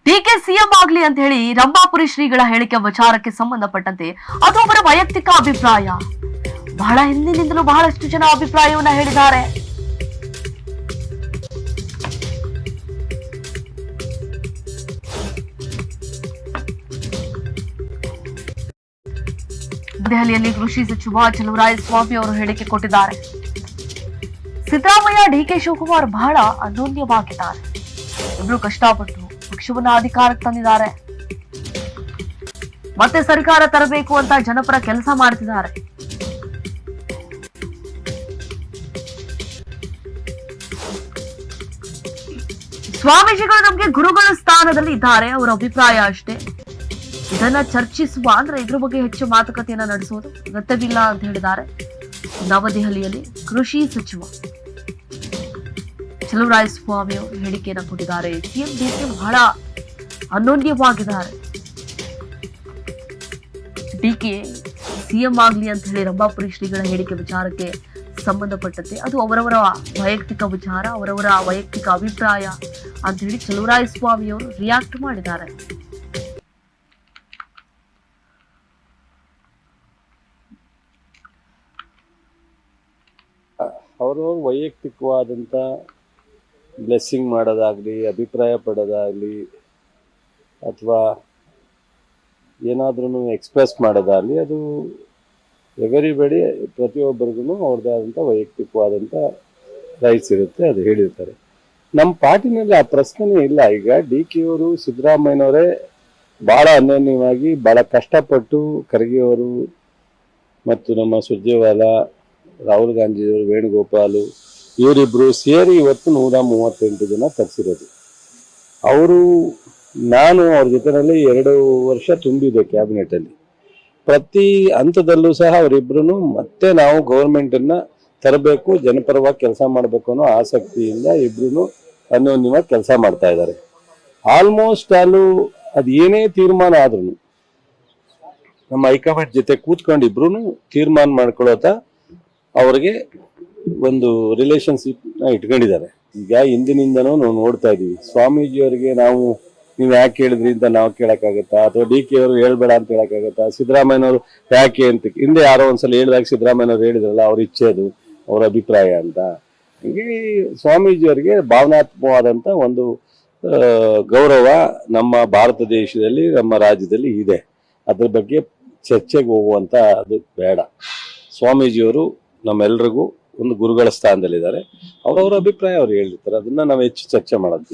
DK CM ಆಗ್ಲಿ ಅಂತ ಹೇಳಿ ರಂಭಾಪುರಿ ಶ್ರೀಗಳ ಹೇಳಿಕೆ ವಿಚಾರಕ್ಕೆ ಸಂಬಂಧಪಟ್ಟಂತೆ ಅದು ಅವರ ವೈಯಕ್ತಿಕ ಅಭಿಪ್ರಾಯ. ಬಹಳ ಹಿಂದಿನಿಂದಲೂ ಬಹಳಷ್ಟು ಜನ ಅಭಿಪ್ರಾಯವನ್ನ ಹೇಳಿದ್ದಾರೆ. ದೆಹಲಿಯಲ್ಲಿ ಕೃಷಿ ಸಚಿವ ಚಲುವರಾಯಸ್ವಾಮಿ ಅವರು ಹೇಳಿಕೆ ಕೊಟ್ಟಿದ್ದಾರೆ. ಸಿದ್ದರಾಮಯ್ಯ ಡಿಕೆ ಶಿವಕುಮಾರ್ ಬಹಳ ಅನ್ಯೋನ್ಯವಾಗಿದ್ದಾರೆ. ಇಬ್ರು ಕಷ್ಟಪಟ್ಟು ಪಕ್ಷವನ್ನ ಅಧಿಕಾರಕ್ಕೆ ತಂದಿದ್ದಾರೆ. ಮತ್ತೆ ಸರ್ಕಾರ ತರಬೇಕು ಅಂತ ಜನಪರ ಕೆಲಸ ಮಾಡ್ತಿದ್ದಾರೆ. ಸ್ವಾಮೀಜಿಗಳು ನಮ್ಗೆ ಗುರುಗಳ ಸ್ಥಾನದಲ್ಲಿ ಇದ್ದಾರೆ, ಅವರ ಅಭಿಪ್ರಾಯ ಅಷ್ಟೇ. ಇದನ್ನ ಚರ್ಚಿಸುವ ಅಂದ್ರೆ ಇದ್ರ ಬಗ್ಗೆ ಹೆಚ್ಚು ಮಾತುಕತೆಯನ್ನ ನಡೆಸುವುದು ಅಗತ್ಯವಿಲ್ಲ ಅಂತ ಹೇಳಿದ್ದಾರೆ. ನವದೆಹಲಿಯಲ್ಲಿ ಕೃಷಿ ಸಚಿವ ಚಲುವರಾಯಸ್ವಾಮಿ ಅವರು ಹೇಳಿಕೆಯನ್ನು ಕೊಟ್ಟಿದ್ದಾರೆ. ಸಿಎಂ ಡಿಕೆ ಬಹಳ ಅನ್ಯೋನ್ಯವಾಗಿದ್ದಾರೆ. ಡಿಕೆ ಸಿಎಂ ಆಗ್ಲಿ ಅಂತ ಹೇಳಿ ರಂಭಾಪುರಿ ಶ್ರೀಗಳ ಹೇಳಿಕೆ ವಿಚಾರಕ್ಕೆ ಸಂಬಂಧಪಟ್ಟಂತೆ ಅದು ಅವರವರ ವೈಯಕ್ತಿಕ ವಿಚಾರ, ಅವರವರ ವೈಯಕ್ತಿಕ ಅಭಿಪ್ರಾಯ ಅಂತ ಹೇಳಿ ಚಲುವರಾಯಸ್ವಾಮಿ ಅವರು ರಿಯಾಕ್ಟ್ ಮಾಡಿದ್ದಾರೆ. ಅವರು ವೈಯಕ್ತಿಕವಾದಂಥ ಬ್ಲೆಸ್ಸಿಂಗ್ ಮಾಡೋದಾಗಲಿ, ಅಭಿಪ್ರಾಯ ಪಡೋದಾಗಲಿ, ಅಥವಾ ಏನಾದ್ರೂ ಎಕ್ಸ್ಪ್ರೆಸ್ ಮಾಡೋದಾಗಲಿ, ಅದು ಎವರಿಬಡಿ ಪ್ರತಿಯೊಬ್ಬರಿಗೂ ಅವ್ರದ್ದೇ ಆದಂಥ ವೈಯಕ್ತಿಕವಾದಂಥ ರೈಟ್ಸ್ ಇರುತ್ತೆ, ಅದು ಹೇಳಿರ್ತಾರೆ. ನಮ್ಮ ಪಾರ್ಟಿನಲ್ಲಿ ಆ ಪ್ರಶ್ನೆನೇ ಇಲ್ಲ. ಈಗ ಡಿ ಕೆ ಅವರು, ಸಿದ್ದರಾಮಯ್ಯನವರೇ ಭಾಳ ಅನ್ಯೋನ್ಯವಾಗಿ ಭಾಳ ಕಷ್ಟಪಟ್ಟು ಖರ್ಗೆಯವರು ಮತ್ತು ನಮ್ಮ ಸುರ್ಜೇವಾಲಾ, ರಾಹುಲ್ ಗಾಂಧಿಯವರು, ವೇಣುಗೋಪಾಲು ಇವರಿಬ್ರು ಸೇರಿ ಇವತ್ತು 138 ಜನ ತರಿಸಿರೋದು. ನಾನು ಅವ್ರ ಜೊತೆಯಲ್ಲಿ 2 ವರ್ಷ ತುಂಬಿದೆ ಕ್ಯಾಬಿನೆಟಲ್ಲಿ. ಪ್ರತಿ ಹಂತದಲ್ಲೂ ಸಹ ಅವರಿಬ್ರು ಮತ್ತೆ ನಾವು ಗೌರ್ಮೆಂಟನ್ನು ತರಬೇಕು, ಜನಪರವಾಗಿ ಕೆಲಸ ಮಾಡಬೇಕು ಅನ್ನೋ ಆಸಕ್ತಿಯಿಂದ ಇಬ್ರು ಅನ್ಯೋನ್ಯವಾಗಿ ಕೆಲಸ ಮಾಡ್ತಾ ಇದ್ದಾರೆ. ಆಲ್ಮೋಸ್ಟ್ ಅದು ಏನೇ ತೀರ್ಮಾನ ಆದ್ರೂ ನಮ್ಮ ಹೈಕಮಾಂಡ್ ಜೊತೆ ಕೂತ್ಕೊಂಡು ಇಬ್ರು ತೀರ್ಮಾನ ಮಾಡ್ಕೊಳ್ಳೋತ ಅವ್ರಿಗೆ ಒಂದು ರಿಲೇಶನ್ಶಿಪ್ ಇಟ್ಕೊಂಡಿದ್ದಾರೆ. ಈಗ ಹಿಂದಿನಿಂದನೂ ನಾವು ನೋಡ್ತಾ ಇದೀವಿ. ಸ್ವಾಮೀಜಿಯವರಿಗೆ ನೀವು ಯಾಕೆ ಹೇಳಿದ್ರಿ ಅಂತ ನಾವು ಕೇಳಕ್ಕಾಗತ್ತಾ, ಅಥವಾ ಡಿ ಕೆ ಅವರು ಹೇಳ್ಬೇಡ ಅಂತ ಹೇಳಕ್ಕಾಗತ್ತಾ? ಸಿದ್ದರಾಮಯ್ಯನವರು ಯಾಕೆ ಅಂತ ಹಿಂದೆ ಯಾರೋ ಒಂದ್ಸಲ ಹೇಳಿದಾಗ ಸಿದ್ದರಾಮಯ್ಯನವರು ಹೇಳಿದ್ರಲ್ಲ, ಅವ್ರ ಇಚ್ಛೆ ಅದು, ಅವ್ರ ಅಭಿಪ್ರಾಯ ಅಂತ. ಹೀಗೆ ಸ್ವಾಮೀಜಿಯವರಿಗೆ ಭಾವನಾತ್ಮಕವಾದಂತ ಒಂದು ಗೌರವ ನಮ್ಮ ಭಾರತ ದೇಶದಲ್ಲಿ, ನಮ್ಮ ರಾಜ್ಯದಲ್ಲಿ ಇದೆ. ಅದ್ರ ಬಗ್ಗೆ ಚರ್ಚೆಗೆ ಹೋಗುವಂತ ಅದು ಬೇಡ. ಸ್ವಾಮೀಜಿಯವರು ನಮ್ಮೆಲ್ರಿಗೂ ಒಂದು ಗುರುಗಳ ಸ್ಥಾನದಲ್ಲಿದ್ದಾರೆ. ಅವರವರ ಅಭಿಪ್ರಾಯ ಅವ್ರು ಹೇಳಿರ್ತಾರೆ, ಅದನ್ನ ನಾವು ಹೆಚ್ಚು ಚರ್ಚೆ ಮಾಡೋದು.